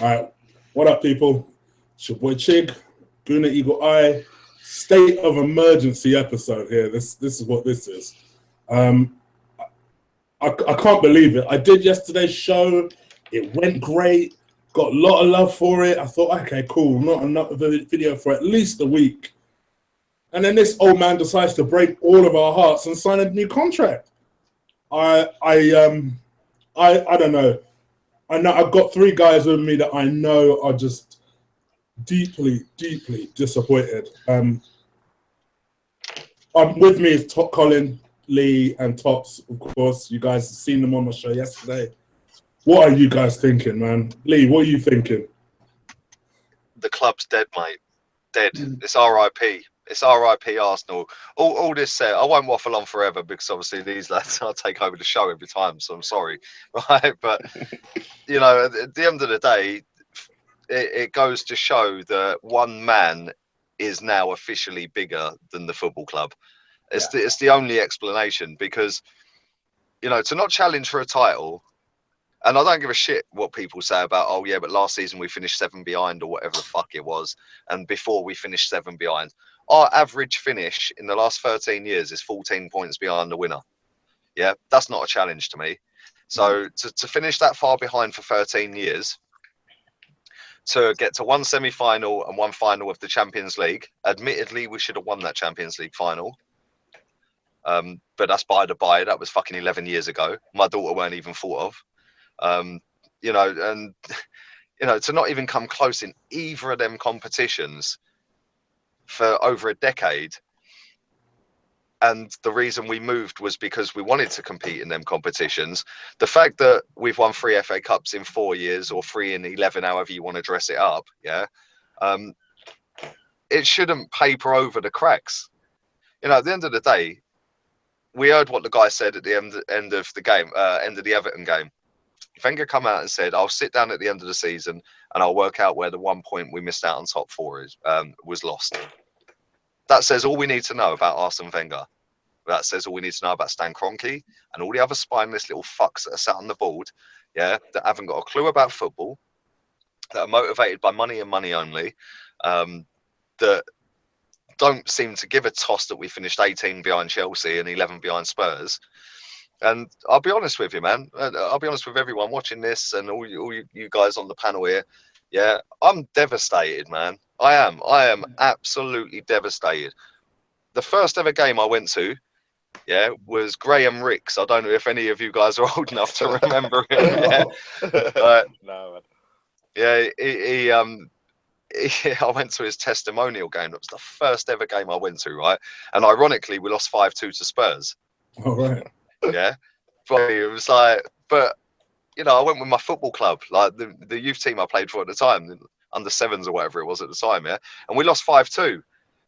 All right, what up, people? It's your boy Chig, Guna Eagle Eye. State of emergency episode here. This is what this is. I can't believe it. I did yesterday's show. It went great. Got a lot of love for it. I thought, okay, cool. Not another video for at least a week. And then this old man decides to break all of our hearts and sign a new contract. I don't know. I know I've got three guys with me that I know are just deeply, deeply disappointed. With me is Colin, Lee, and Tops, of course. You guys have seen them on my show yesterday. What are you guys thinking, man? Lee, what are you thinking? The club's dead, mate. Dead. It's RIP. It's RIP Arsenal. All this said, I won't waffle on forever because obviously these lads I'll take over the show every time, so I'm sorry. Right? But you know, at the end of the day, it goes to show that one man is now officially bigger than the football club. It's the only explanation, because you know, to not challenge for a title. And I don't give a shit what people say about, oh yeah, but last season we finished 7 behind or whatever the fuck it was. And before we finished 7 behind. Our average finish in the last 13 years is 14 points behind the winner. Yeah, that's not a challenge to me. So to finish that far behind for 13 years, to get to one semi-final and one final of the Champions League, admittedly, we should have won that Champions League final. But that's by the by, that was fucking 11 years ago. My daughter weren't even thought of. You know, and you know, to not even come close in either of them competitions for over a decade. And the reason we moved was because we wanted to compete in them competitions. The fact that we've won 3 FA Cups in 4 years, or 3 in 11, however you want to dress it up, yeah, it shouldn't paper over the cracks. You know, at the end of the day, we heard what the guy said at the end of the game, end of the Everton game. Wenger come out and said, I'll sit down at the end of the season and I'll work out where the 1 point we missed out on top 4 is, was lost. That says all we need to know about Arsene Wenger. That says all we need to know about Stan Kroenke and all the other spineless little fucks that are sat on the board, yeah, that haven't got a clue about football, that are motivated by money and money only, that don't seem to give a toss that we finished 18 behind Chelsea and 11 behind Spurs. And I'll be honest with you, man. I'll be honest with everyone watching this and all you guys on the panel here. Yeah, I'm devastated, man. I am absolutely devastated. The first ever game I went to, yeah, was Graham Ricks. I don't know if any of you guys are old enough to remember him. Yeah, No. Yeah, I went to his testimonial game. That was the first ever game I went to, right? And ironically, we lost 5-2 to Spurs. All right. Yeah, but it was like, but you know, I went with my football club, like the youth team I played for at the time, under 7s or whatever it was at the time, yeah, and we lost 5-2.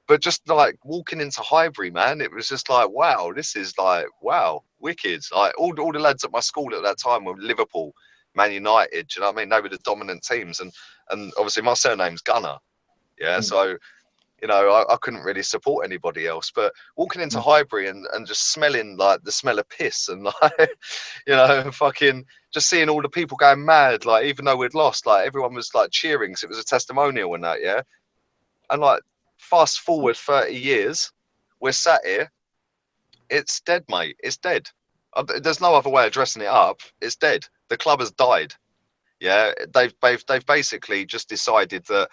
But just like walking into Highbury, man, it was just like, wow, this is like, wow, wicked. Like all the lads at my school at that time were Liverpool, Man United. Do you know what I mean? They were the dominant teams, and obviously my surname's Gunner, yeah, so. You know, I couldn't really support anybody else, but walking into Highbury and just smelling like the smell of piss and like, you know, fucking just seeing all the people going mad, like even though we'd lost, like everyone was like cheering because it was a testimonial and that, yeah. And like fast forward 30 years, we're sat here, it's dead, mate. It's dead. There's no other way of dressing it up. It's dead. The club has died. Yeah, they've basically just decided that.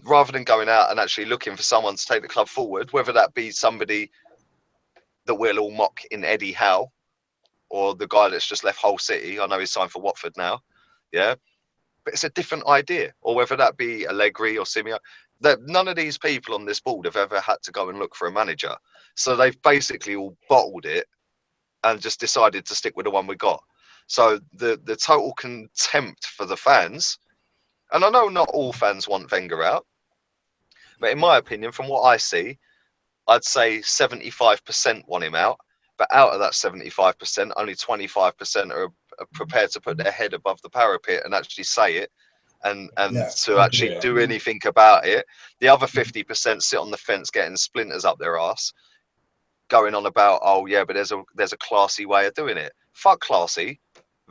Rather than going out and actually looking for someone to take the club forward, whether that be somebody that we'll all mock in Eddie Howe or the guy that's just left Hull City. I know he's signed for Watford now, yeah, but it's a different idea. Or whether that be Allegri or Simeone, that none of these people on this board have ever had to go and look for a manager, so they've basically all bottled it and just decided to stick with the one we got. So the total contempt for the fans. And I know not all fans want Wenger out, but in my opinion, from what I see, I'd say 75% want him out. But out of that 75%, only 25% are prepared to put their head above the parapet and actually say it and to actually do anything about it. The other 50% sit on the fence getting splinters up their ass, going on about, oh yeah, but there's a classy way of doing it. Fuck classy.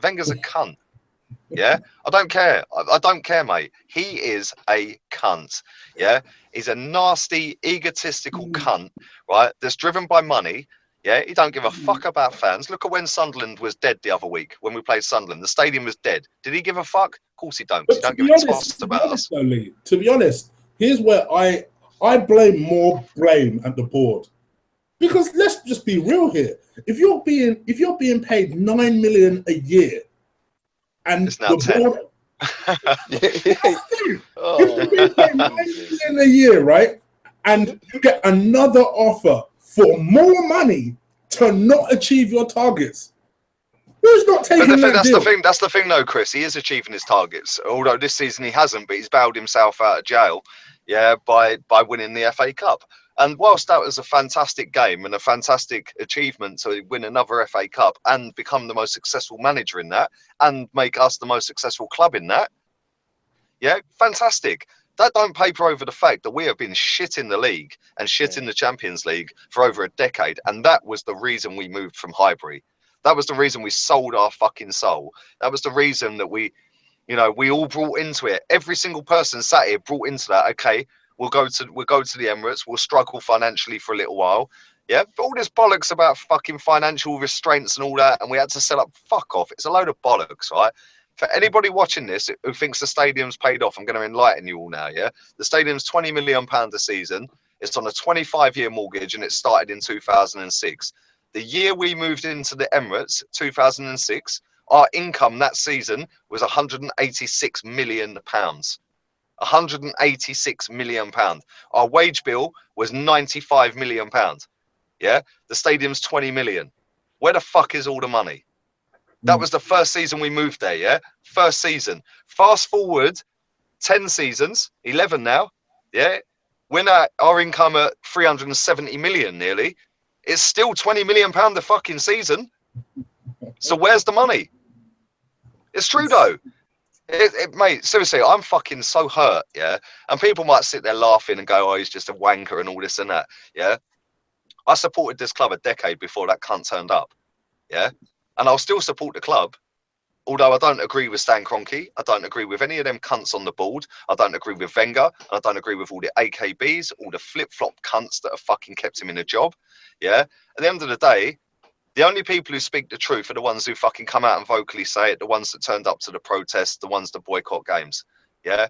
Wenger's a cunt. Yeah, I don't care. I don't care, mate. He is a cunt. Yeah, he's a nasty, egotistical cunt, right? That's driven by money. Yeah, he don't give a fuck about fans. Look at when Sunderland was dead the other week when we played Sunderland. The stadium was dead. Did he give a fuck? Of course he don't, because he But don't give a toss about us. though, Lee, to be honest, here's where I blame more blame at the board. Because let's just be real here. If you're being paid 9 million a year, and It's now the 10. board, if you're being paid 9 million a year, right, and you get another offer for more money to not achieve your targets, who's not taking that deal? That's the thing, though, Chris. He is achieving his targets. Although this season he hasn't, but he's bailed himself out of jail, yeah, by winning the FA Cup. And whilst that was a fantastic game and a fantastic achievement to win another FA Cup and become the most successful manager in that and make us the most successful club in that, yeah, fantastic. That don't paper over the fact that we have been shit in the league and shit in the Champions League for over a decade. And that was the reason we moved from Highbury. That was the reason we sold our fucking soul. That was the reason that we all brought into it. Every single person sat here brought into that. Okay, we'll go to the Emirates. We'll struggle financially for a little while. Yeah, but all this bollocks about fucking financial restraints and all that, and we had to sell up. Fuck off. It's a load of bollocks, right? For anybody watching this who thinks the stadium's paid off, I'm going to enlighten you all now, yeah? The stadium's £20 million a season. It's on a 25-year mortgage, and it started in 2006. The year we moved into the Emirates, 2006, our income that season was £186 million. £186 million. Our wage bill was £95 million. Yeah? The stadium's 20 million. Where the fuck is all the money? That was the first season we moved there, yeah? First season. Fast forward 10 seasons, 11 now, yeah? When our income at 370 million nearly, it's still 20 million pound a fucking season. So where's the money? It's true though. Mate, seriously, I'm fucking so hurt, yeah? And people might sit there laughing and go, oh, he's just a wanker and all this and that, yeah? I supported this club a decade before that cunt turned up, yeah? And I'll still support the club, although I don't agree with Stan Kroenke. I don't agree with any of them cunts on the board. I don't agree with Wenger. I don't agree with all the AKBs, all the flip-flop cunts that have fucking kept him in a job, yeah? At the end of the day, the only people who speak the truth are the ones who fucking come out and vocally say it, the ones that turned up to the protests, the ones that boycott games, yeah?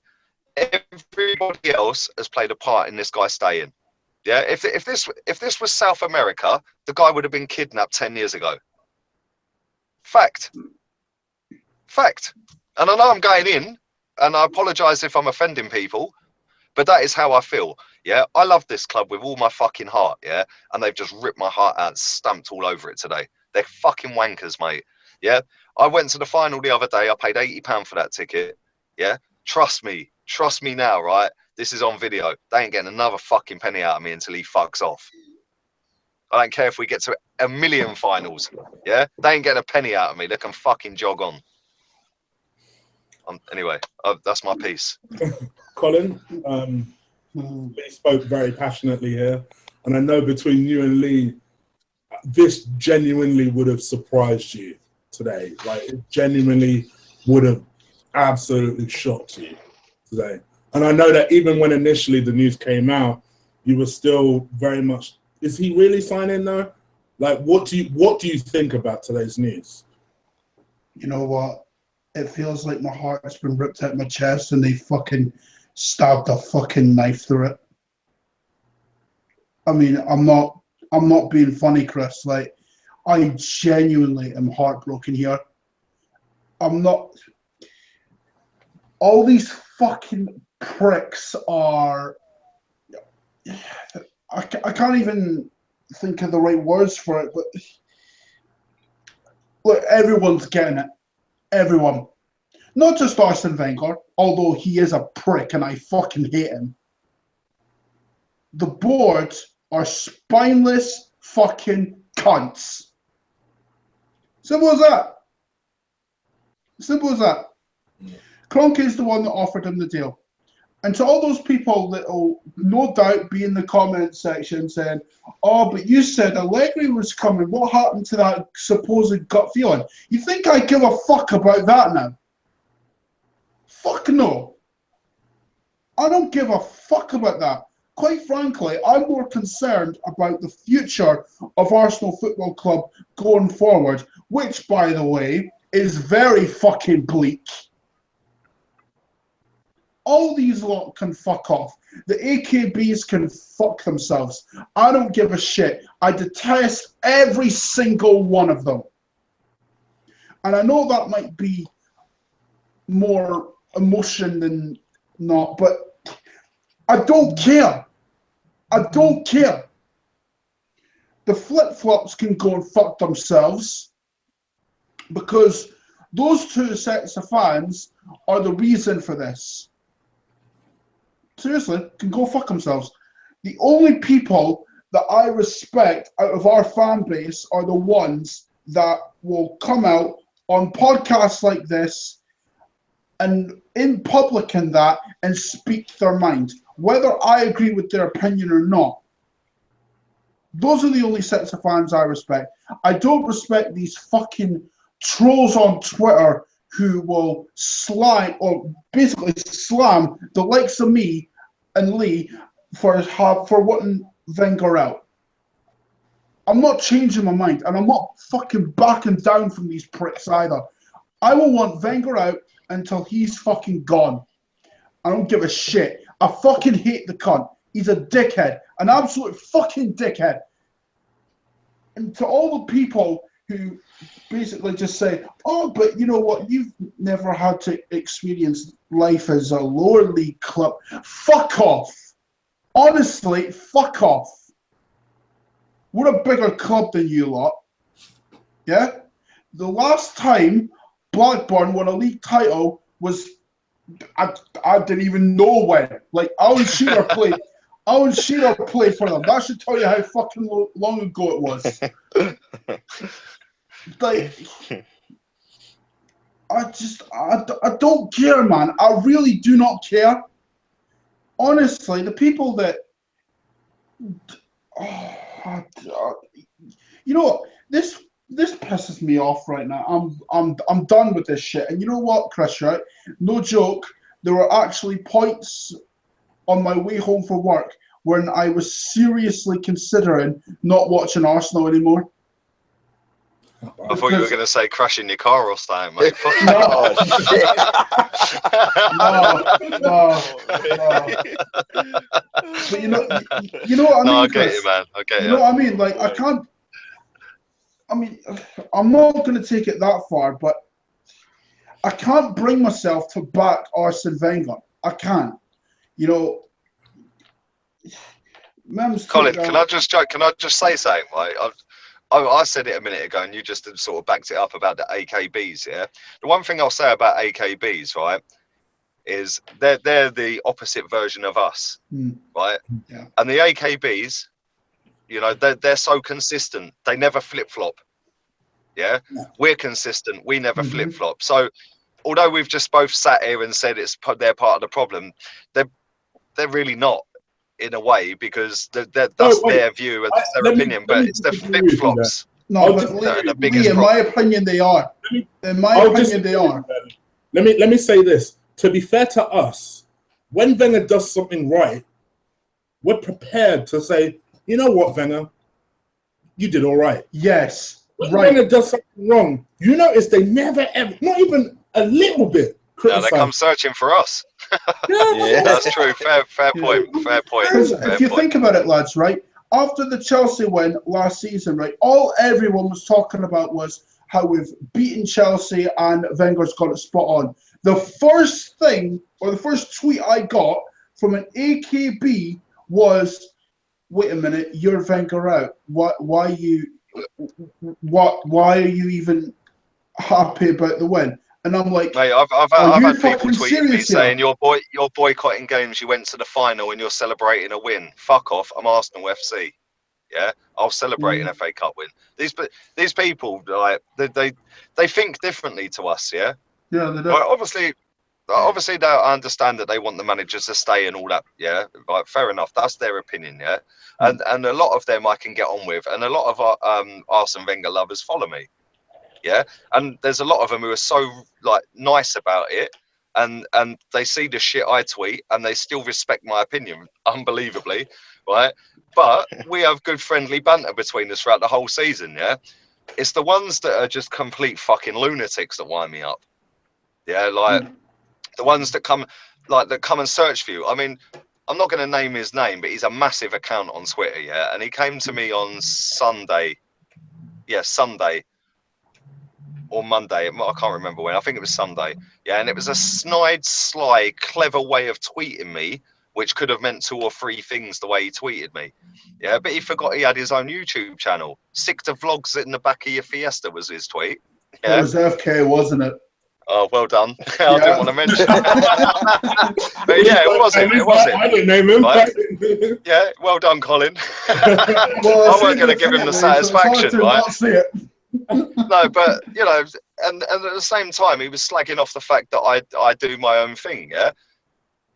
Everybody else has played a part in this guy staying, yeah? If this was South America, the guy would have been kidnapped 10 years ago. Fact. And I know I'm going in, and I apologise if I'm offending people, but that is how I feel, yeah? I love this club with all my fucking heart, yeah? And they've just ripped my heart out and stamped all over it today. They're fucking wankers, mate, yeah? I went to the final the other day. I paid £80 for that ticket, yeah? Trust me now, right? This is on video. They ain't getting another fucking penny out of me until he fucks off. I don't care if we get to 1 million finals, yeah? They ain't getting a penny out of me. They can fucking jog on. Anyway, that's my piece. Colin, Lee spoke very passionately here. And I know between you and Lee, this genuinely would have surprised you today. Like, it genuinely would have absolutely shocked you today. And I know that even when initially the news came out, you were still very much, is he really signing now? Like, what do you think about today's news? You know what? It feels like my heart's been ripped out of my chest and they fucking stabbed a fucking knife through it. I mean, I'm not being funny, Chris. Like, I genuinely am heartbroken here. I'm not. All these fucking pricks are. I can't even think of the right words for it, but look, everyone's getting it. Everyone. Not just Arsene Wenger, although he is a prick and I fucking hate him. The board are spineless fucking cunts. Simple as that. Simple as that. Kroenke is the one that offered him the deal. And to all those people that will no doubt be in the comment section saying, oh, but you said Allegri was coming. What happened to that supposed gut feeling? You think I give a fuck about that now? Fuck no. I don't give a fuck about that. Quite frankly, I'm more concerned about the future of Arsenal Football Club going forward, which, by the way, is very fucking bleak. All these lot can fuck off. The AKBs can fuck themselves. I don't give a shit. I detest every single one of them. And I know that might be more emotion than not, but I don't care. I don't care. The flip-flops can go and fuck themselves because those two sets of fans are the reason for this. Seriously, can go fuck themselves. The only people that I respect out of our fan base are the ones that will come out on podcasts like this and in public and that and speak their mind, whether I agree with their opinion or not. Those are the only sets of fans I respect. I don't respect these fucking trolls on Twitter who will slime or basically slam the likes of me and Lee for wanting Wenger out. I'm not changing my mind, and I'm not fucking backing down from these pricks either. I will want Wenger out until he's fucking gone. I don't give a shit. I fucking hate the cunt. He's a dickhead, an absolute fucking dickhead. And to all the people who basically just say, oh, but you know what, you've never had to experience life as a lower league club. Fuck off. Honestly, fuck off. We're a bigger club than you lot. Yeah? The last time Blackburn won a league title was, I didn't even know when. Like, Alan Shearer played for them. That should tell you how fucking long ago it was. Like, I don't care, man. I really do not care. Honestly, the people that, you know what, this pisses me off right now. I'm done with this shit. And you know what, Chris? Right? No joke. There were actually points on my way home from work when I was seriously considering not watching Arsenal anymore. I thought you were going to say crashing your car or something, mate. No. No. But you know what I mean? No, I get Chris? you, man. I get You know what I mean? Like, I'm not going to take it that far, but I can't bring myself to back Arsene Wenger. I can't. You know, Colin, can I just say something? Right? I said it a minute ago, and you just sort of backed it up about the AKBs. Yeah, the one thing I'll say about AKBs, right, is they're the opposite version of us, right? Yeah. And the AKBs, you know, they're so consistent. They never flip flop. Yeah, we're consistent. We never flip flop. So, although we've just both sat here and said they're part of the problem, they're really not. In a way, because that's their view and that's their opinion, but it's the flip flops. No, but Lee, in my opinion, they are. In my opinion, they are. Let me say this. To be fair to us, when Wenger does something right, we're prepared to say, you know what, Wenger, you did all right. Yes, when right. Wenger does something wrong, you notice they never ever, not even a little bit. No, they come searching for us. Yeah, that's true. Fair point. Fair point. If you think about it, lads, right? After the Chelsea win last season, right, all everyone was talking about was how we've beaten Chelsea and Wenger's got it spot on. The first thing, or the first tweet I got from an AKB was, "Wait a minute, you're Wenger out. Why are you even happy about the win?" And I'm like, mate, I've had people tweeting me saying you're boycotting games. You went to the final and you're celebrating a win. Fuck off! I'm Arsenal FC. Yeah, I'll celebrate an FA Cup win. These people, like they think differently to us. Yeah. Yeah, they do. Right, obviously, I understand that they want the managers to stay and all that. Yeah, right, fair enough. That's their opinion. Yeah, and a lot of them I can get on with, and a lot of Arsene Wenger lovers follow me. Yeah, and there's a lot of them who are so like nice about it, and they see the shit I tweet, and they still respect my opinion, unbelievably, right? But we have good friendly banter between us throughout the whole season, yeah? It's the ones that are just complete fucking lunatics that wind me up. Yeah, like the ones that come and search for you. I mean, I'm not going to name his name, but he's a massive account on Twitter, yeah? And he came to me on Sunday. Yeah, Sunday. Or Monday, I can't remember when. I think it was Sunday. Yeah, and it was a snide, sly, clever way of tweeting me, which could have meant 2 or 3 things the way he tweeted me. Yeah, but he forgot he had his own YouTube channel. Sick to vlogs in the back of your Fiesta was his tweet. Yeah. It was FK, wasn't it? Oh, well done. I didn't want to mention it. But yeah, it was him. It was him. I didn't name him. Right? Yeah, well done, Colin. I weren't going to give him the satisfaction, right? No, but you know, and at the same time, he was slagging off the fact that I do my own thing, yeah.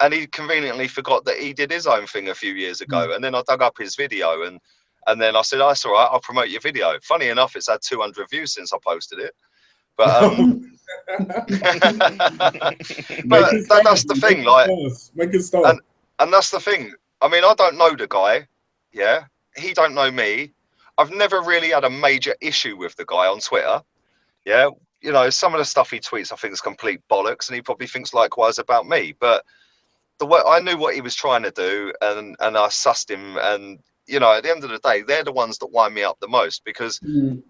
And he conveniently forgot that he did his own thing a few years ago. And then I dug up his video, and then I said, "Oh, that's all right. I'll promote your video." Funny enough, it's had 200 views since I posted it. But but that's the thing, like, make it start. And that's the thing. I mean, I don't know the guy, yeah. He don't know me. I've never really had a major issue with the guy on Twitter. Yeah, you know, some of the stuff he tweets I think is complete bollocks, and he probably thinks likewise about me. But the way I knew what he was trying to do, and I sussed him, and you know, at the end of the day, they're the ones that wind me up the most, because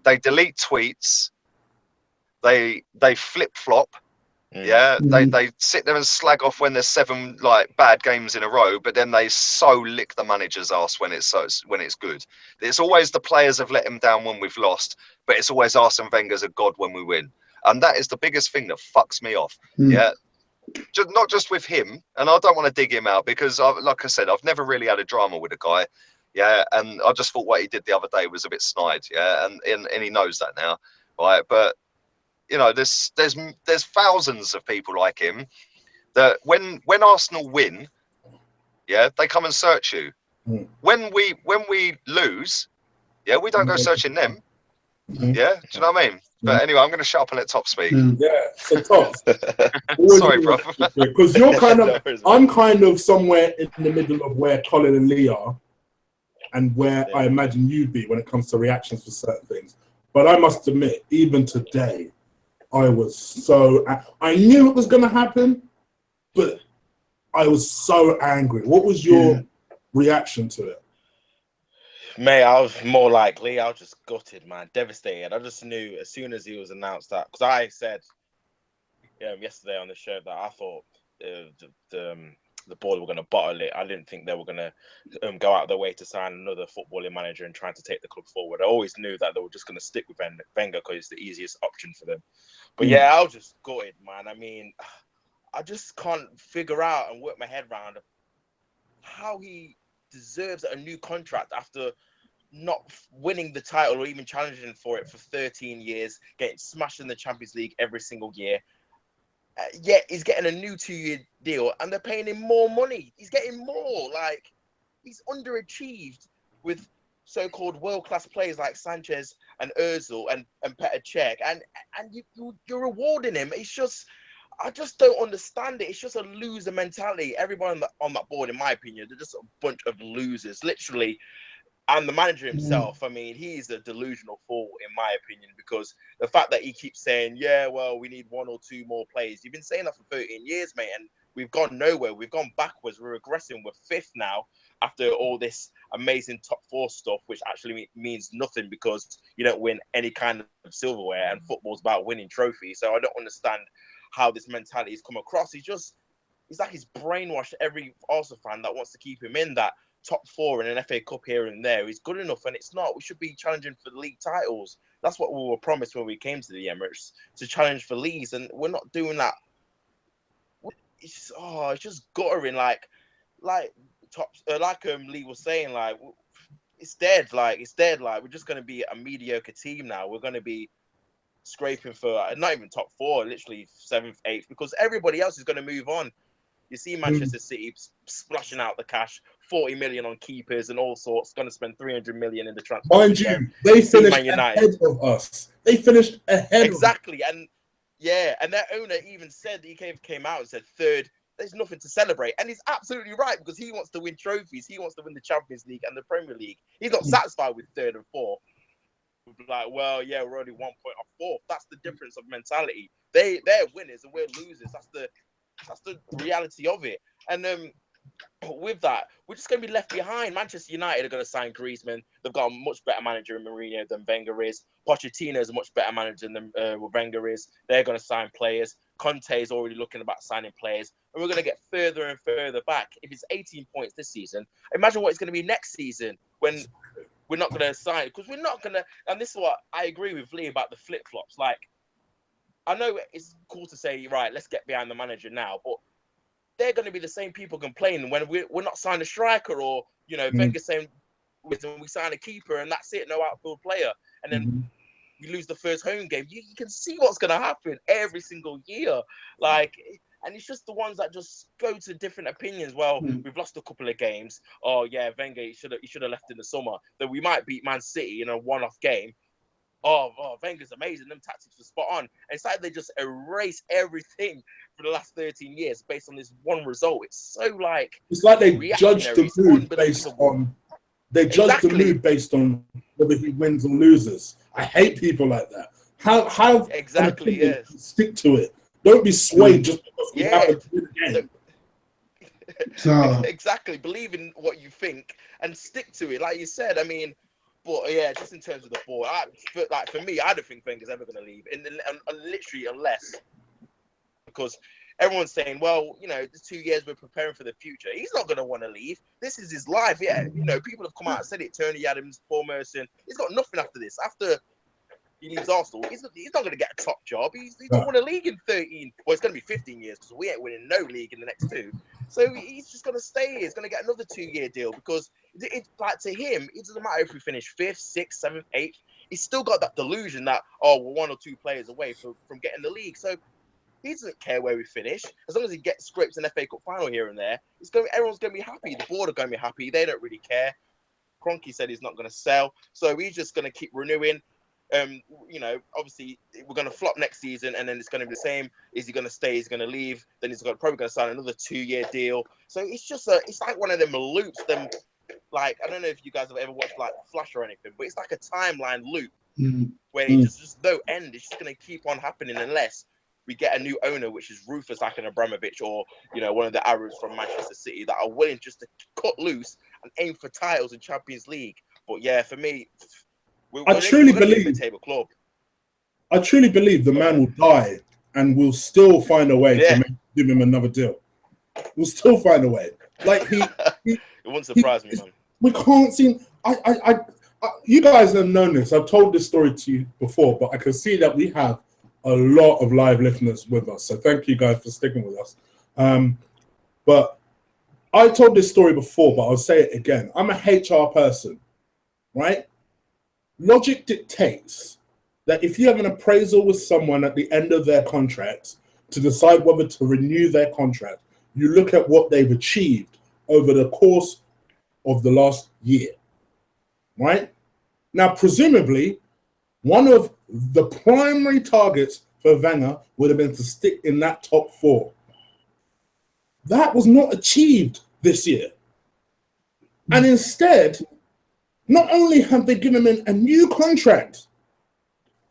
they delete tweets, they flip-flop. Yeah, they sit there and slag off when there's 7 like bad games in a row, but then they so lick the manager's ass when it's good. It's always the players have let him down when we've lost, but it's always Arsene Wenger's a god when we win, and that is the biggest thing that fucks me off. Yeah, not just with him, and I don't want to dig him out because, like I said, I've never really had a drama with a guy. Yeah, and I just thought what he did the other day was a bit snide. Yeah, and he knows that now, right? But you know, there's thousands of people like him that when Arsenal win, yeah, they come and search you. When we lose, yeah, we don't go searching them. Yeah, do you know what I mean? But anyway, I'm going to shut up and let Top speak. Yeah, so Tops. Sorry, bro. Because you're kind of, I'm kind of somewhere in the middle of where Colin and Lee are, and where I imagine you'd be when it comes to reactions for certain things. But I must admit, even today, I was so... I knew it was going to happen, but I was so angry. What was your reaction to it? Mate, I was more like Lee. I was just gutted, man, devastated. I just knew as soon as he was announced that, because I said yesterday on the show that I thought the board were going to bottle it. I didn't think they were going to go out of their way to sign another footballing manager and trying to take the club forward. I always knew that they were just going to stick with Wenger because it's the easiest option for them. But yeah, I was just gutted, man. I mean, I just can't figure out and work my head around how he deserves a new contract after not winning the title or even challenging for it for 13 years, getting smashed in the Champions League every single year. Yet he's getting a new 2-year deal and they're paying him more money. He's getting more. Like, he's underachieved with so-called world-class players like Sanchez and Ozil and Petr Cech, and you're rewarding him. It's just, I just don't understand it. It's just a loser mentality. Everyone on that board, in my opinion, they're just a bunch of losers, literally. And the manager himself, I mean, he's a delusional fool, in my opinion, because the fact that he keeps saying, yeah, well, we need 1 or 2 more players. You've been saying that for 13 years, mate, and we've gone nowhere. We've gone backwards. We're regressing. We're 5th now after all this amazing top 4 stuff, which actually means nothing because you don't win any kind of silverware, and football's about winning trophies. So I don't understand how this mentality has come across. He's like he's brainwashed every Arsenal fan that wants to keep him in that top 4 in an FA Cup here and there. He's good enough, and it's not. We should be challenging for the league titles. That's what we were promised when we came to the Emirates, to challenge for leagues, and we're not doing that. It's just guttering. Like Lee was saying, like, it's dead. Like, it's dead. Like, we're just going to be a mediocre team now. We're going to be scraping for not even top 4, literally 7th, 8th, because everybody else is going to move on. You see Manchester City splashing out the cash, 40 million on keepers and all sorts, going to spend 300 million in the transfer. Mind you, they finished ahead of us. They finished ahead exactly. And Yeah, and their owner even said, he came out and said, third, there's nothing to celebrate. And he's absolutely right, because he wants to win trophies. He wants to win the Champions League and the Premier League. He's not satisfied with third and fourth. Like, well, yeah, we're only 1 point off fourth. That's the difference of mentality. They're winners and we're losers. That's the reality of it. And with that, we're just going to be left behind. Manchester United are going to sign Griezmann. They've got a much better manager in Mourinho than Wenger is. Pochettino is a much better manager than Wenger is. They're going to sign players. Conte is already looking about signing players. And we're going to get further and further back. If it's 18 points this season, imagine what it's going to be next season when we're not going to sign. Because we're not going to... And this is what I agree with Lee about the flip-flops. Like, I know it's cool to say, right, let's get behind the manager now, but they're going to be the same people complaining when we're not signing a striker, or, you know, Wenger saying we sign a keeper and that's it, no outfield player. And then we lose the first home game. You can see what's going to happen every single year. Like, and it's just the ones that just go to different opinions. Well, we've lost a couple of games. Oh, yeah, Wenger, he should have left in the summer. Then we might beat Man City in a one-off game. Oh, Wenger's amazing. Them tactics were spot on. And it's like they just erase everything for the last 13 years based on this one result. It's so like... It's like they judge the mood based on... They judge the mood based on whether he wins or loses. I hate people like that. Have exactly, yes. Stick to it. Don't be swayed just because we happen to win the game. Exactly. Believe in what you think and stick to it. Like you said, I mean... But yeah, just in terms of the board, for me, I don't think Wenger's ever going to leave, and literally unless, because everyone's saying, well, you know, the 2 years we're preparing for the future. He's not going to want to leave. This is his life. Yeah, you know, people have come out and said it. Tony Adams, Paul Merson. He's got nothing after this. After he leaves Arsenal, he's not going to get a top job. He's not won a league in 13. Well, it's going to be 15 years because we ain't winning no league in the next 2. So he's just going to stay here. He's going to get another 2-year deal because it's like, to him, it doesn't matter if we finish 5th, 6th, 7th, 8th. He's still got that delusion that, oh, we're 1 or 2 players away from getting the league. So he doesn't care where we finish. As long as he gets scrapes an FA Cup final here and there, everyone's going to be happy. The board are going to be happy. They don't really care. Kroenke said he's not going to sell. So he's just going to keep renewing. You know, obviously we're going to flop next season, and then it's going to be the same. Is he going to stay? Is he going to leave? Then he's probably going to sign another 2-year deal. So it's just it's like one of them loops. Like, I don't know if you guys have ever watched like Flash or anything, but it's like a timeline loop where it's just no end. It's just going to keep on happening unless we get a new owner, which is ruthless like an Abramovich, or, you know, one of the Arabs from Manchester City that are willing just to cut loose and aim for titles in Champions League. But yeah, for me, I truly believe the man will die and we'll still find a way to give him another deal. We'll still find a way. Like it wouldn't surprise me, man. We can't seem. You guys have known this. I've told this story to you before, but I can see that we have a lot of live listeners with us. So thank you guys for sticking with us. But I told this story before, but I'll say it again. I'm a HR person, right? Logic dictates that if you have an appraisal with someone at the end of their contract to decide whether to renew their contract, you look at what they've achieved over the course of the last year, right? Now, presumably, one of the primary targets for Wenger would have been to stick in that top 4. That was not achieved this year. And instead, not only have they given him a new contract,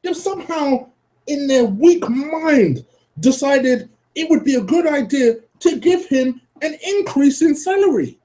they've somehow, in their weak mind, decided it would be a good idea to give him an increase in salary.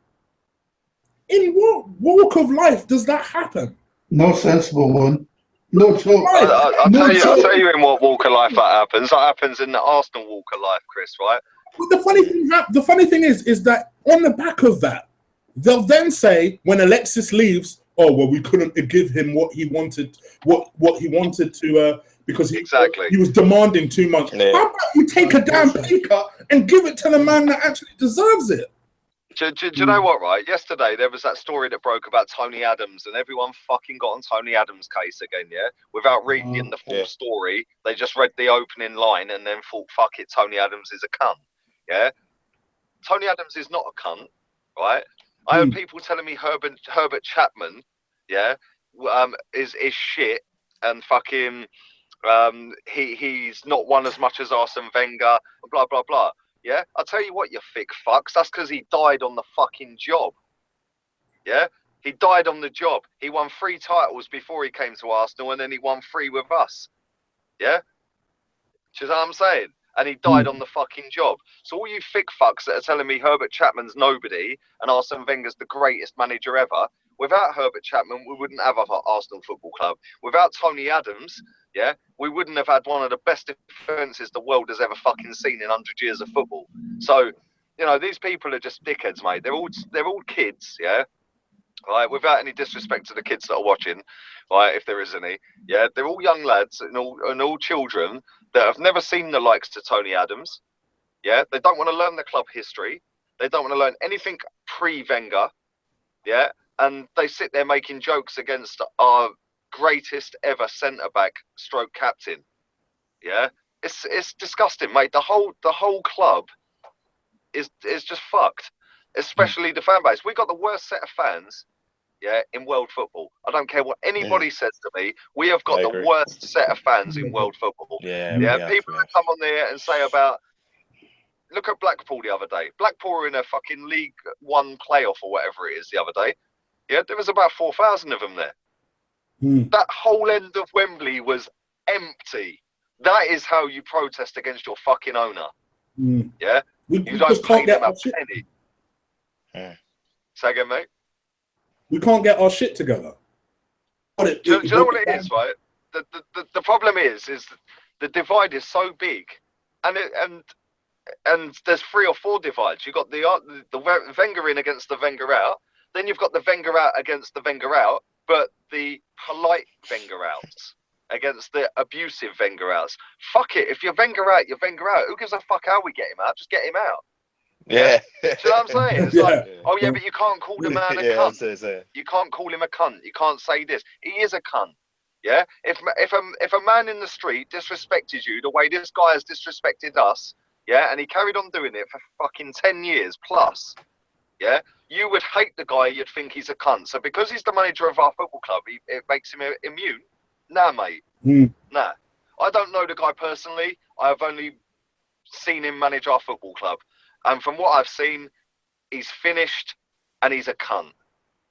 In what walk of life does that happen? No sensible one. No talk. I'll tell you in what walk of life that happens. That happens in the Arsenal walk of life, Chris, right? But the funny thing is that on the back of that, they'll then say, when Alexis leaves, oh, well, we couldn't give him what he wanted, what he wanted to, because he was demanding too much. Yeah. How about you take a damn pay cut and give it to the man that actually deserves it? Do you know what, right? Yesterday, there was that story that broke about Tony Adams, and everyone fucking got on Tony Adams' case again, yeah? Without reading the full story, they just read the opening line and then thought, fuck it, Tony Adams is a cunt, yeah? Tony Adams is not a cunt, right? I heard people telling me Herbert Chapman, yeah, is shit, and fucking He's not won as much as Arsene Wenger, blah blah blah. Yeah, I'll tell you what, you thick fucks. That's because he died on the fucking job. Yeah, he died on the job. He won 3 titles before he came to Arsenal, and then he won 3 with us. Yeah, do you know what I'm saying? And he died on the fucking job. So all you thick fucks that are telling me Herbert Chapman's nobody and Arsene Wenger's the greatest manager ever, without Herbert Chapman, we wouldn't have a Arsenal Football Club. Without Tony Adams, yeah, we wouldn't have had one of the best defences the world has ever fucking seen in 100 years of football. So, you know, these people are just dickheads, mate. They're all kids, yeah. Right, without any disrespect to the kids that are watching, right, if there is any, yeah, they're all young lads and all children that have never seen the likes of Tony Adams. Yeah, they don't want to learn the club history. They don't want to learn anything pre-Wenger. Yeah, and they sit there making jokes against our greatest ever centre-back stroke captain. Yeah, it's disgusting, mate. The whole club is just fucked, especially the fan base. We got the worst set of fans, yeah, in world football. I don't care what anybody says to me. We have got the worst set of fans in world football. Yeah, people that come on there and say about, look at Blackpool the other day. Blackpool were in a fucking League One playoff or whatever it is the other day. Yeah, there was about 4,000 of them there. That whole end of Wembley was empty. That is how you protest against your fucking owner. Yeah, you don't pay them a penny. Say again, mate. We can't get our shit together. Do you know what it is, right? The problem is the divide is so big, and there's 3 or 4 divides. You've got the Wenger in against the Wenger out. Then you've got the Wenger out against the Wenger out, but the polite Wenger outs against the abusive Wenger outs. Fuck it. If you're Wenger out, you're Wenger out. Who gives a fuck how we get him out? Just get him out. Yeah. Do you know what I'm saying? It's like, oh yeah, but you can't call the man a cunt. You can't call him a cunt. You can't say this. He is a cunt. Yeah. If a man in the street disrespected you the way this guy has disrespected us, yeah, and he carried on doing it for fucking 10 years plus, yeah, you would hate the guy. You'd think he's a cunt. So because he's the manager of our football club, it makes him immune. Nah, mate. Nah. I don't know the guy personally. I have only seen him manage our football club. And from what I've seen, he's finished and he's a cunt.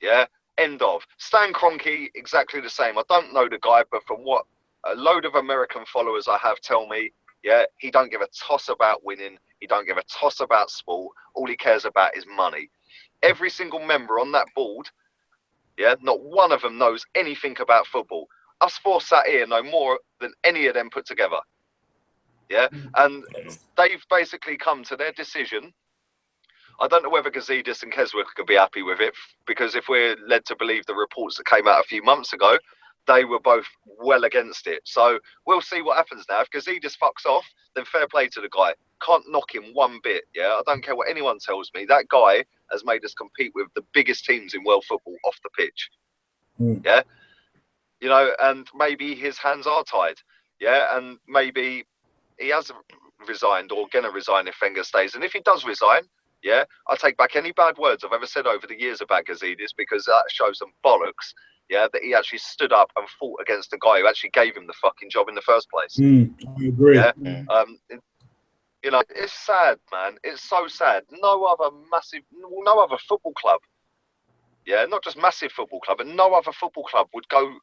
Yeah? End of. Stan Kroenke, exactly the same. I don't know the guy, but from what a load of American followers I have tell me, yeah, he don't give a toss about winning. He don't give a toss about sport. All he cares about is money. Every single member on that board, yeah, not one of them knows anything about football. Us 4 sat here know more than any of them put together. Yeah, and they've basically come to their decision. I don't know whether Gazidis and Keswick could be happy with it, because if we're led to believe the reports that came out a few months ago, they were both well against it. So we'll see what happens now. If Gazidis fucks off, then fair play to the guy. Can't knock him one bit. Yeah, I don't care what anyone tells me. That guy has made us compete with the biggest teams in world football off the pitch. Yeah, you know, and maybe his hands are tied. Yeah, and maybe he has resigned or gonna resign if Wenger stays. And if he does resign, yeah, I take back any bad words I've ever said over the years about Gazidis, because that shows some bollocks. Yeah, that he actually stood up and fought against the guy who actually gave him the fucking job in the first place. I agree. Yeah, you know, it's sad, man. It's so sad. No other football club, yeah, not just massive football club, but no other football club would go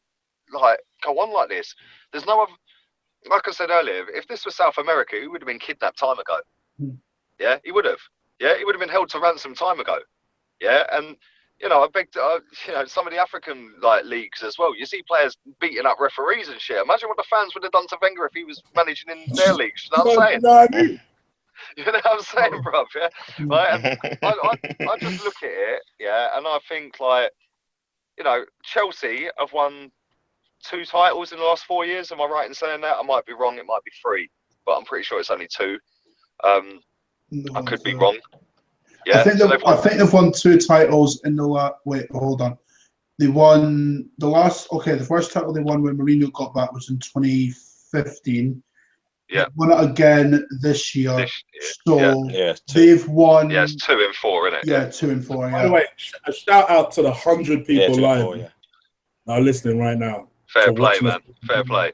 on like this. There's no other. Like I said earlier, if this was South America, he would have been kidnapped time ago. Yeah, he would have. Yeah, he would have been held to ransom time ago. Yeah, and you know, I beg to, you know, some of the African leagues as well. You see players beating up referees and shit. Imagine what the fans would have done to Wenger if he was managing in their leagues. You know what I'm saying? You know what I'm saying, bruv? Yeah. Right? And I just look at it, yeah, and I think you know, Chelsea have won 2 titles in the last 4 years. Am I right in saying that? I might be wrong. It might be 3, but I'm pretty sure it's only 2. I could be wrong. Yeah, I think they've won 2 titles in the last. Wait, hold on. They won the last. Okay, the first title they won when Mourinho got back was in 2015. Yeah. They won it again this year. So they've won. Yeah, it's 2 and 4, isn't it? Yeah, 2 and 4. By the way, a shout out to the 100 people live now listening right now. Fair play, man. Fair play.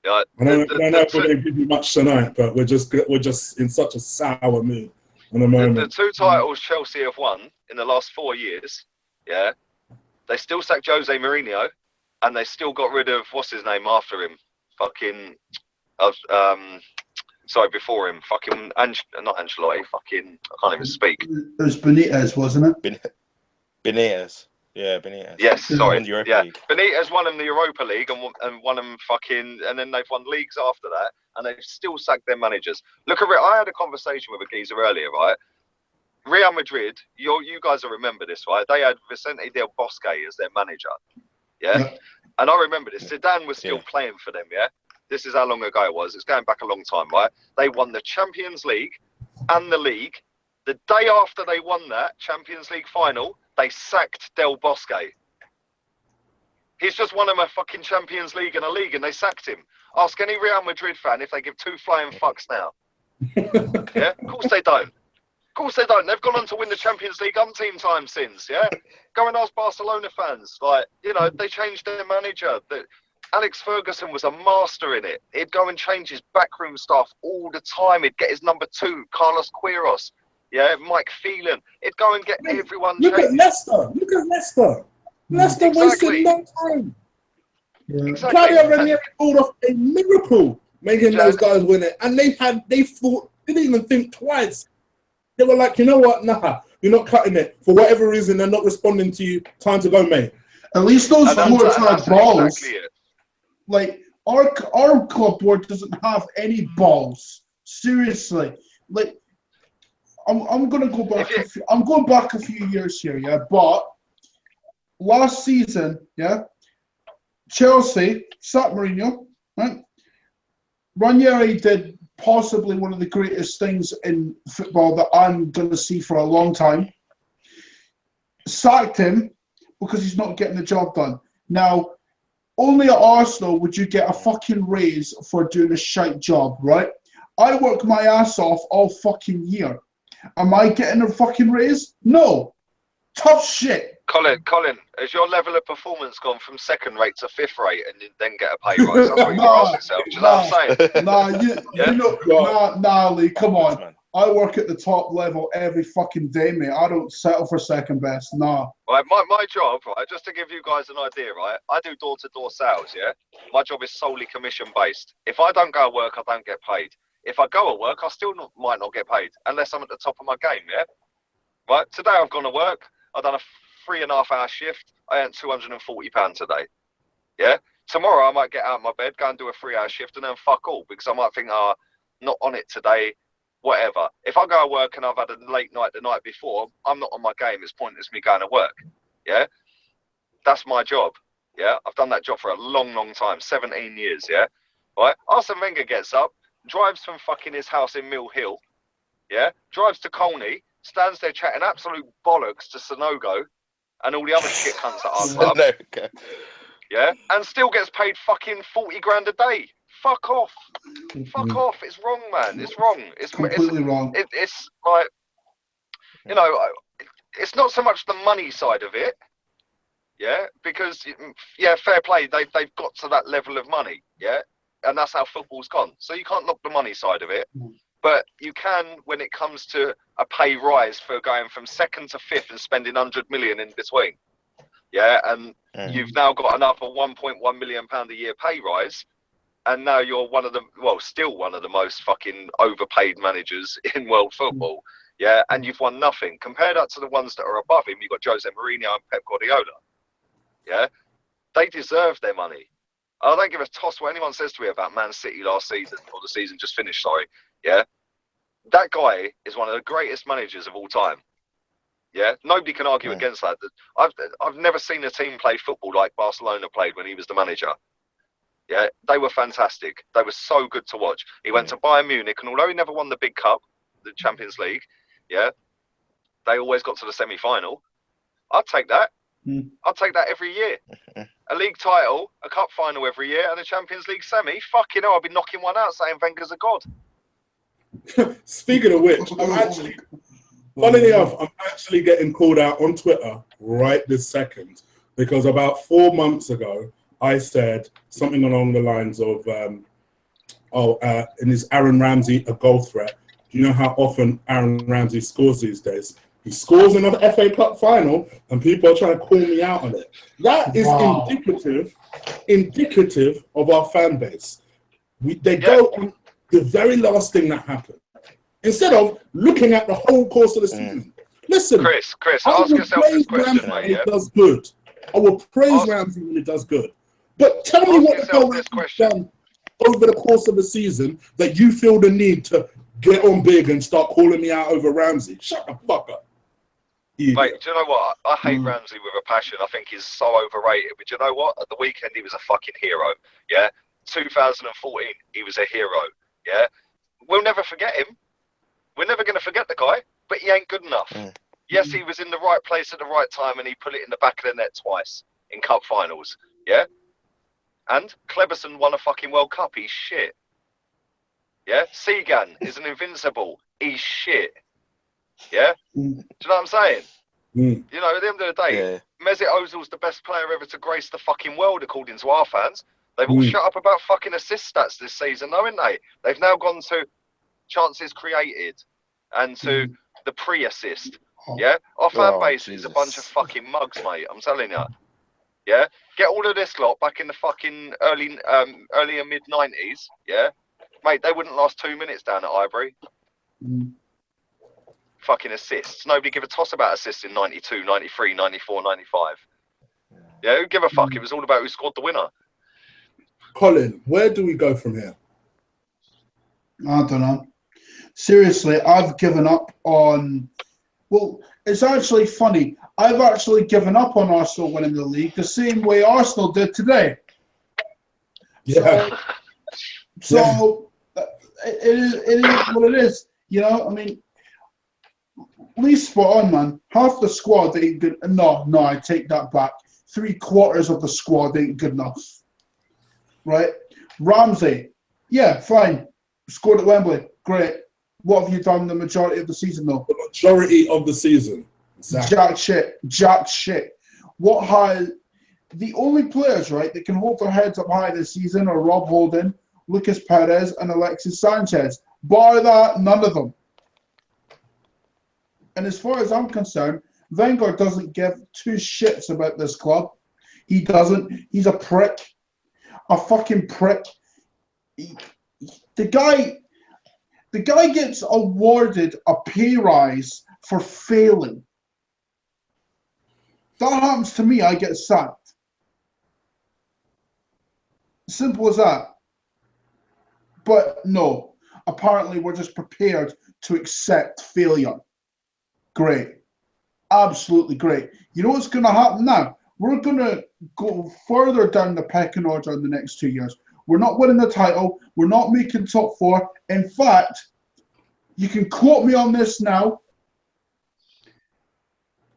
Yeah, I don't know if we're going to give you much tonight, but we're just in such a sour mood in the moment. The 2 titles Chelsea have won in the last 4 years, yeah, they still sacked Jose Mourinho, and they still got rid of what's his name after him, fucking, sorry, before him, fucking not Ancelotti, fucking, I can't even speak. It was Benitez, wasn't it? Benitez. Yeah, Benitez. Yes, sorry. Won the Europa yeah, League. Benitez won them the Europa League and won them fucking, and then they've won leagues after that, and they've still sacked their managers. Look at it. I had a conversation with a geezer earlier, right? Real Madrid, you guys will remember this, right? They had Vicente Del Bosque as their manager, yeah? And I remember this. Zidane was still playing for them, yeah? This is how long ago it was. It's going back a long time, right? They won the Champions League and the league. The day after they won that Champions League final, they sacked Del Bosque. He's just won them a fucking Champions League and a league, and they sacked him. Ask any Real Madrid fan if they give 2 flying fucks now. Yeah? Of course they don't. Of course they don't. They've gone on to win the Champions League umpteen times since, yeah? Go and ask Barcelona fans. Like, you know, they changed their manager. Alex Ferguson was a master in it. He'd go and change his backroom staff all the time. He'd get his number 2, Carlos Queiroz. Yeah, Mike Phelan. He'd go and get everyone Look changed. at Leicester. Look at Leicester. Leicester wasted no time. Exactly. Claudio Ranieri pulled off a miracle making those guys win it. And they thought, didn't even think twice. They were like, you know what? Nah, you're not cutting it. For whatever reason, they're not responding to you. Time to go, mate. At least those boards have balls. Exactly it. Like, our club board doesn't have any balls. Seriously. Like, I'm gonna go back. I'm going back a few years here, yeah. But last season, yeah, Chelsea sacked Mourinho, right? Ranieri did possibly one of the greatest things in football that I'm gonna see for a long time. Sacked him because he's not getting the job done. Now, only at Arsenal would you get a fucking raise for doing a shite job, right? I work my ass off all fucking year. Am I getting a fucking raise? No. Tough shit. Colin, has your level of performance gone from 2nd rate to 5th rate and you then get a pay rise? That's what you ask yourself. Do you know what I'm saying? Nah, Lee, come on. I work at the top level every fucking day, mate. I don't settle for 2nd best. Nah. Right, my job, right, just to give you guys an idea, right, I do door-to-door sales, yeah? My job is solely commission-based. If I don't go to work, I don't get paid. If I go at work, I still might not get paid unless I'm at the top of my game, yeah? Right, today I've gone to work. I've done a 3.5-hour shift. I earned £240 today, yeah? Tomorrow I might get out of my bed, go and do a 3-hour shift and then fuck all because I might think, not on it today, whatever. If I go to work and I've had a late night the night before, I'm not on my game. It's pointless me going to work, yeah? That's my job, yeah? I've done that job for a long, long time, 17 years, yeah? Right? Arsene Wenger gets up, drives from fucking his house in Mill Hill, yeah, drives to Colney, stands there chatting absolute bollocks to Sonogo and all the other shit cunts at our club, yeah, and still gets paid fucking 40 grand a day. Fuck off. Fuck off. It's wrong, man. It's wrong. It's completely wrong. It's like, you know, it's not so much the money side of it, yeah, because, yeah, fair play, they've got to that level of money, yeah, and that's how football's gone. So you can't knock the money side of it, but you can when it comes to a pay rise for going from 2nd to 5th and spending 100 million in between. Yeah, and you've now got another £1.1 million a year pay rise, and now you're still one of the most fucking overpaid managers in world football. Yeah, and you've won nothing. Compare that to the ones that are above him. You've got Jose Mourinho and Pep Guardiola. Yeah, they deserve their money. I don't give a toss what anyone says to me about Man City last season, or the season just finished, sorry. Yeah, that guy is one of the greatest managers of all time. Yeah, nobody can argue against that. I've never seen a team play football like Barcelona played when he was the manager. Yeah, they were fantastic. They were so good to watch. He went to Bayern Munich, and although he never won the big cup, the Champions League, yeah, they always got to the semi-final. I'd take that. I'd take that every year. A league title, a cup final every year, and a Champions League semi. Fucking hell, I'd be knocking one out saying Wenger's a god. Speaking of which, funnily enough, I'm actually getting called out on Twitter right this second because about 4 months ago, I said something along the lines of, and is Aaron Ramsey a goal threat? Do you know how often Aaron Ramsey scores these days? He scores in the FA Cup final, and people are trying to call me out on it. That is indicative of our fan base. They go on the very last thing that happened instead of looking at the whole course of the season. Listen, Chris, I ask will yourself this praise question, Ramsey when mate. it does good. I will praise Ramsey when it does good. But tell me what the hell Ramsey's done over the course of the season that you feel the need to get on big and start calling me out over Ramsey. Shut the fuck up. Mate, do you know what? I hate Ramsey with a passion. I think he's so overrated. But do you know what? At the weekend, he was a fucking hero. Yeah? 2014, he was a hero. Yeah? We'll never forget him. We're never going to forget the guy, but he ain't good enough. Yes, he was in the right place at the right time, and he put it in the back of the net twice in cup finals. Yeah? And Cleberson won a fucking World Cup. He's shit. Yeah? Seagan is an invincible. He's shit. Yeah? Do you know what I'm saying? You know, at the end of the day, Mesut Ozil's the best player ever to grace the fucking world, according to our fans. They've all shut up about fucking assist stats this season, though, haven't they? They've now gone to chances created and to the pre-assist. Yeah? Our fan base is a bunch of fucking mugs, mate. I'm telling you. Yeah? Get all of this lot back in the fucking early and mid-90s. Yeah? Mate, they wouldn't last 2 minutes down at Highbury. Fucking assists. Nobody give a toss about assists in 92, 93, 94, 95. Yeah, who give a fuck? It was all about who scored the winner. Colin, where do we go from here? I don't know. Seriously, I've given up on... Well, it's actually funny. I've actually given up on Arsenal winning the league the same way Arsenal did today. Yeah. So it is what it is. You know, I mean, Lee's spot on, man. Half the squad ain't good. No, I take that back. 3/4 of the squad ain't good enough. Right? Ramsey, yeah, fine. Scored at Wembley, great. What have you done the majority of the season, though? The majority of the season. Exactly. Jack shit. What has the only players, right, that can hold their heads up high this season are Rob Holding, Lucas Perez, and Alexis Sanchez. Bar that, none of them. And as far as I'm concerned, Wenger doesn't give two shits about this club. He doesn't. He's a prick. A fucking prick. The guy gets awarded a pay rise for failing. That happens to me, I get sacked. Simple as that. But no, apparently we're just prepared to accept failure. Great. Absolutely great. You know what's going to happen now? We're going to go further down the pecking order in the next 2 years. We're not winning the title. We're not making top four. In fact, you can quote me on this now.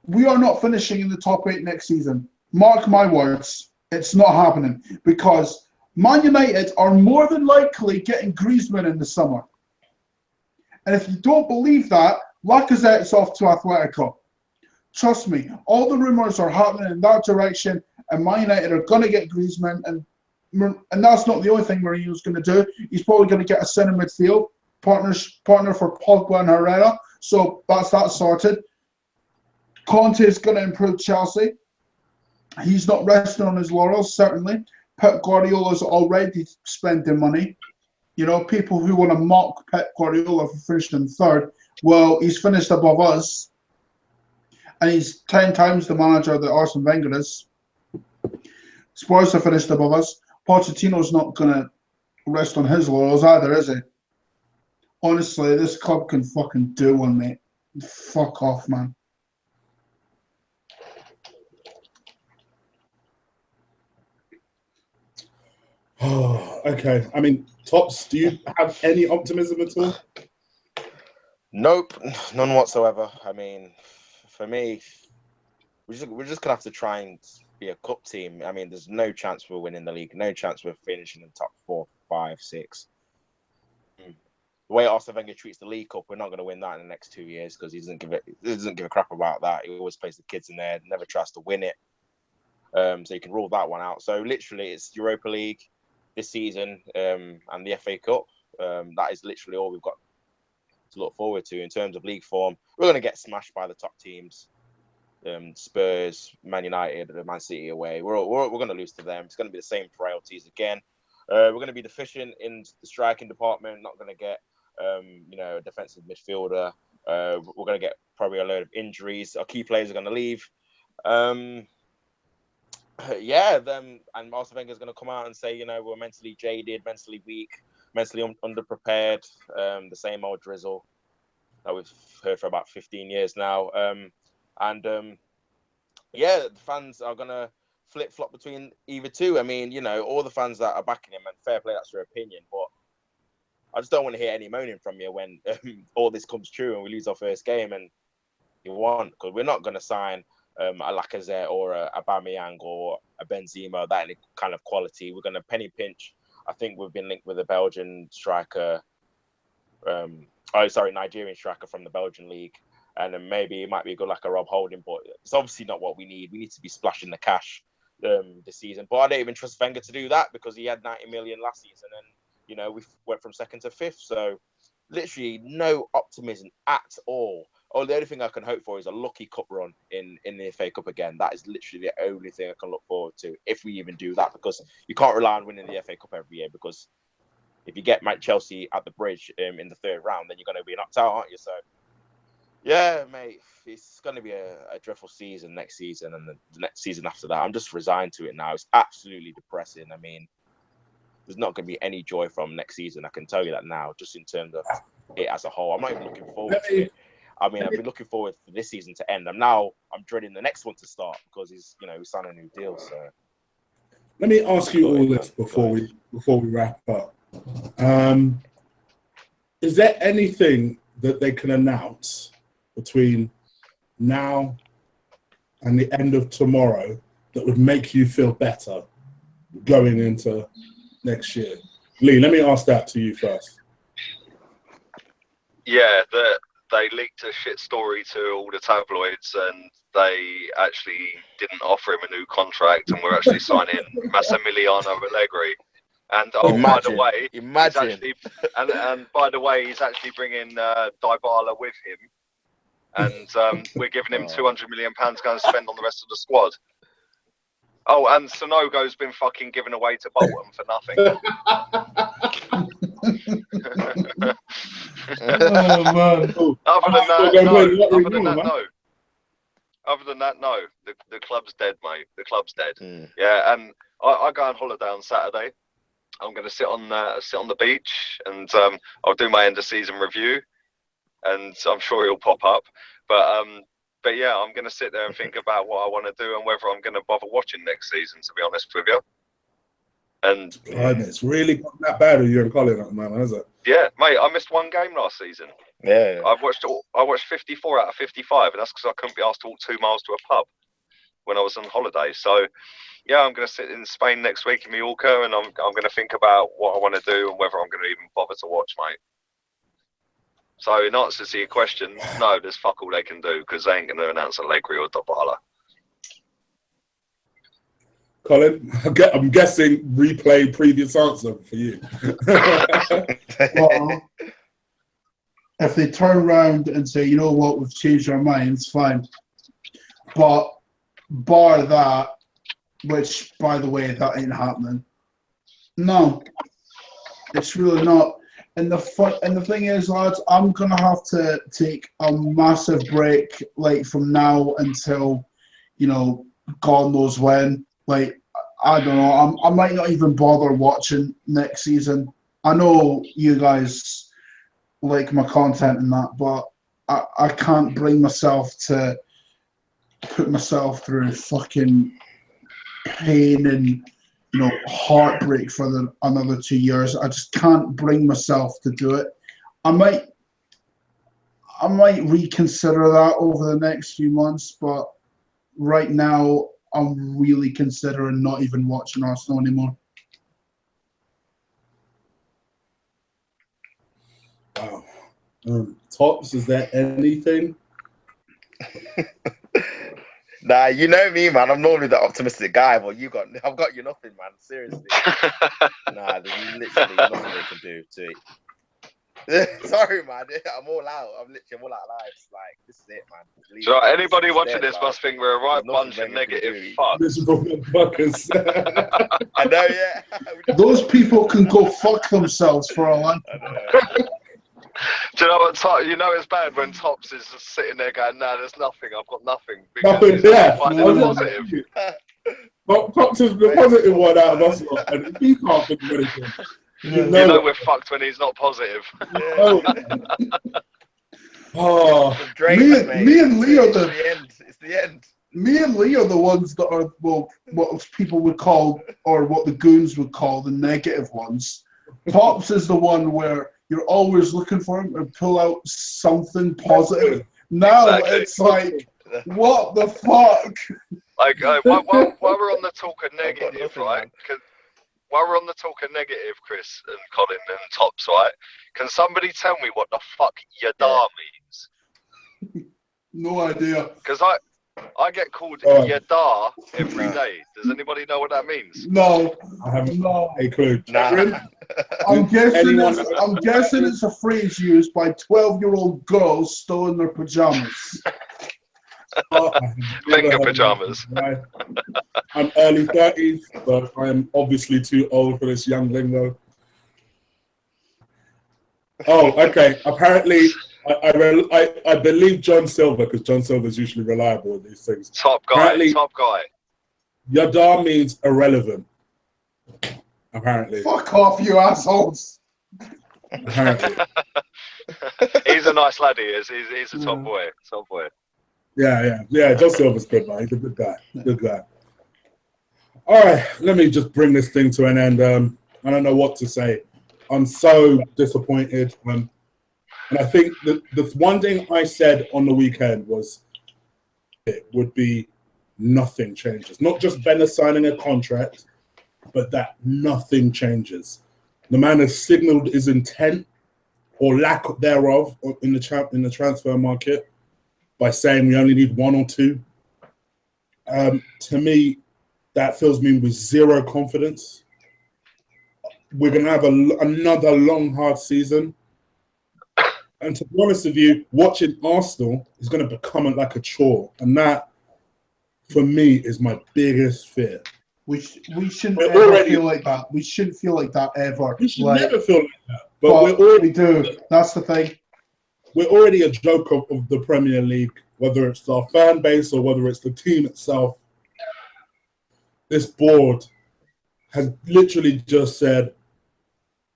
We are not finishing in the top 8 next season. Mark my words. It's not happening because Man United are more than likely getting Griezmann in the summer. And if you don't believe that, Lacazette's off to Atletico. Trust me, all the rumours are happening in that direction, and Man United are going to get Griezmann, and that's not the only thing Mourinho's going to do. He's probably going to get a centre midfield partner for Pogba and Herrera, so that's that sorted. Conte is going to improve Chelsea. He's not resting on his laurels, certainly. Pep Guardiola's already spending money. You know, people who want to mock Pep Guardiola for finishing third, well, he's finished above us. And he's 10 times the manager that Arsene Wenger is. Spurs have finished above us. Pochettino's not going to rest on his laurels either, is he? Honestly, this club can fucking do one, mate. Fuck off, man. Oh, okay. I mean, Tops, do you have any optimism at all? Nope, none whatsoever. I mean, for me, we're just gonna have to try and be a cup team. I mean, there's no chance we're winning the league, no chance we're finishing in the top 4, 5, 6. The way Arsene Wenger treats the League Cup, we're not going to win that in the next 2 years because he doesn't give a crap about that. He always plays the kids in there, never tries to win it. So you can rule that one out. So literally, it's Europa League. this season and the FA Cup. That is literally all we've got to look forward to in terms of league form. We're going to get smashed by the top teams. Spurs, Man United, Man City away. We're going to lose to them. It's going to be the same frailties again. We're going to be deficient in the striking department. Not going to get a defensive midfielder. We're going to get probably a load of injuries. Our key players are going to leave. And Arsene Wenger is going to come out and say, we're mentally jaded, mentally weak, mentally underprepared. The same old drizzle that we've heard for about 15 years now. The fans are going to flip-flop between either two. I mean, all the fans that are backing him, and fair play, that's their opinion, but I just don't want to hear any moaning from you when all this comes true and we lose our first game and you want, because we're not going to sign a Lacazette or a Aubameyang or a Benzema, that kind of quality. We're going to penny pinch. I think we've been linked with a Belgian striker, Nigerian striker from the Belgian league. And then maybe it might be good like a Rob Holding, but it's obviously not what we need. We need to be splashing the cash this season. But I don't even trust Wenger to do that because he had 90 million last season and, we went from second to fifth. So literally no optimism at all. Oh, the only thing I can hope for is a lucky cup run in the FA Cup again. That is literally the only thing I can look forward to if we even do that, because you can't rely on winning the FA Cup every year, because if you get Chelsea at the bridge in the third round, then you're going to be knocked out, aren't you? So, yeah, mate, it's going to be a dreadful season next season and the next season after that. I'm just resigned to it now. It's absolutely depressing. I mean, there's not going to be any joy from next season. I can tell you that now, just in terms of it as a whole. I'm not even looking forward to it. I mean, I've been looking forward for this season to end. I'm dreading the next one to start because he's signed a new deal. So let me ask you all this before we wrap up. Is there anything that they can announce between now and the end of tomorrow that would make you feel better going into next year? Lee, let me ask that to you first. Yeah, they leaked a shit story to all the tabloids, and they actually didn't offer him a new contract, and we're actually signing Massimiliano Allegri. And by the way, he's actually bringing Dybala with him, and we're giving him £200 million to go and spend on the rest of the squad. Oh, and Sonogo's been fucking given away to Bolton for nothing. Oh man! Other than that, no. The club's dead, mate. The club's dead. Yeah, and I go on holiday on Saturday. I'm going to sit on the beach, and I'll do my end of season review, and I'm sure he'll pop up. But yeah, I'm going to sit there and think about what I want to do and whether I'm going to bother watching next season, to be honest with you. And it's really not that bad with you and Colin at the moment, is it? Yeah, mate, I missed one game last season. Yeah. I watched 54 out of 55, and that's because I couldn't be asked to walk 2 miles to a pub when I was on holiday. So, yeah, I'm going to sit in Spain next week in Mallorca, and I'm going to think about what I want to do and whether I'm going to even bother to watch, mate. So, in answer to your question, no, there's fuck all they can do because they ain't going to announce Allegri or Dybala. Colin, I'm guessing replay previous answer for you. Well, if they turn around and say, you know what, we've changed our minds, fine. But bar that, which, by the way, that ain't happening. No, it's really not. And the thing is, lads, I'm gonna have to take a massive break, like from now until, God knows when. Like, I don't know. I might not even bother watching next season. I know you guys like my content and that, but I can't bring myself to put myself through fucking pain and heartbreak for another 2 years. I just can't bring myself to do it. I might reconsider that over the next few months, but right now I'm really considering not even watching Arsenal anymore. Wow. Tops, is there anything? Nah, you know me, man. I'm normally the optimistic guy, but I've got you nothing, man. Seriously. Nah, there's literally nothing they can do to it. Sorry, man. I'm all out. I'm all out of lives. Like, this is it, man. So anybody watching this must think we're a right bunch of negative fucks. Miserable motherfuckers. I know, yeah. Those people can go fuck themselves for a long I time. know. Do you know what? You know it's bad when Tops is just sitting there going, "Nah, there's nothing. I've got nothing." Nothing, He's yeah. finding positive. Tops is the positive one out of us lot, and he can't think of anything. Yeah. You know we're fucked when he's not positive. Oh. Me and Lee are It's the end. Me and Lee are the ones that are, well, what people would call, or what the goons would call, the negative ones. Pops is the one where you're always looking for him to pull out something positive. Now it's like, what the fuck? Like, while we're on the talk of negative, right? While we're on the talk of negative, Chris and Colin and Tops, right? Can somebody tell me what the fuck Yadar means? No idea. Because I get called Yadar every day. Does anybody know what that means? No. I haven't No. a clue. Nah. I'm guessing it's a phrase used by 12-year-old girls still in their pajamas. Finger pajamas. I'm early 30s, but I'm obviously too old for this young lingo. Oh, okay. Apparently, I believe John Silver, because John Silver is usually reliable with these things. Top guy. Yadar means irrelevant. Apparently. Fuck off, you assholes. Apparently. He's a nice lad, he is. He's a top boy. Top boy. Yeah. John Silver's good, man. He's a good guy. Good guy. All right, let me just bring this thing to an end. I don't know what to say. I'm so disappointed. And I think the one thing I said on the weekend was it would be nothing changes. Not just Benner signing a contract, but that nothing changes. The man has signaled his intent or lack thereof in the transfer market by saying we only need one or two. To me, that fills me with zero confidence. We're going to have another long, hard season. And to be honest with you, watching Arsenal is going to become like a chore. And that, for me, is my biggest fear. We shouldn't ever feel like that. We shouldn't feel like that ever. We should never feel like that. But we do. That's the thing. We're already a joke of the Premier League, whether it's our fan base or whether it's the team itself. This board has literally just said,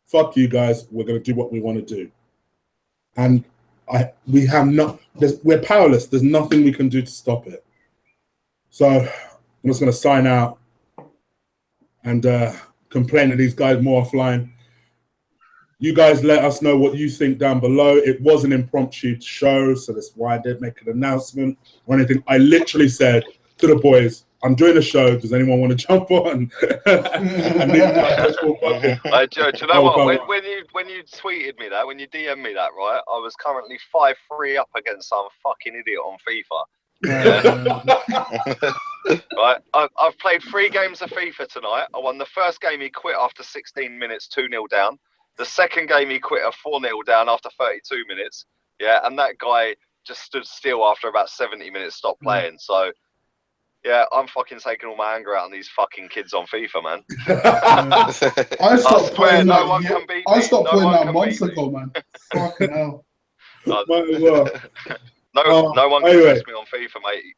fuck you guys, we're going to do what we want to do. And we're powerless. There's nothing we can do to stop it. So I'm just going to sign out and complain to these guys more offline. You guys let us know what you think down below. It was an impromptu show, so that's why I didn't make an announcement or anything. I literally said to the boys, I'm doing a show. Does anyone want to jump on? And these guys all fucking, do you know what? When you tweeted me that, when you DM'd me that, right? I was currently 5-3 up against some fucking idiot on FIFA. Yeah. Right, I've played 3 games of FIFA tonight. I won the first game. He quit after 16 minutes, 2-0 down. The second game he quit a 4-0 down after 32 minutes. Yeah, and that guy just stood still after about 70 minutes, stopped playing. So, yeah, I'm fucking taking all my anger out on these fucking kids on FIFA, man. I stopped playing that. No one can beat me. I stopped playing that months ago, man. Fucking hell. No one can beat me on FIFA, mate.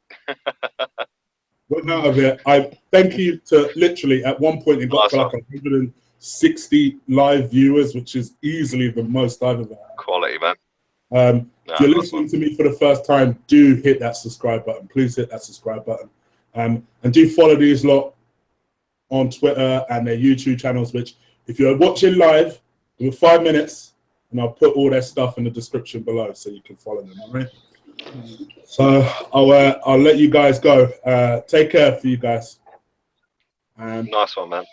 Well, out of it, I thank you to literally at one point it got to like 160 live viewers, which is easily the most I've ever had. Quality, man. If you're listening to me for the first time, do hit that subscribe button. Please hit that subscribe button. And do follow these lot on Twitter and their YouTube channels, which if you're watching live, in 5 minutes, and I'll put all their stuff in the description below so you can follow them, all right? So I'll let you guys go. Take care for you guys. Nice one, man.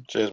Cheers.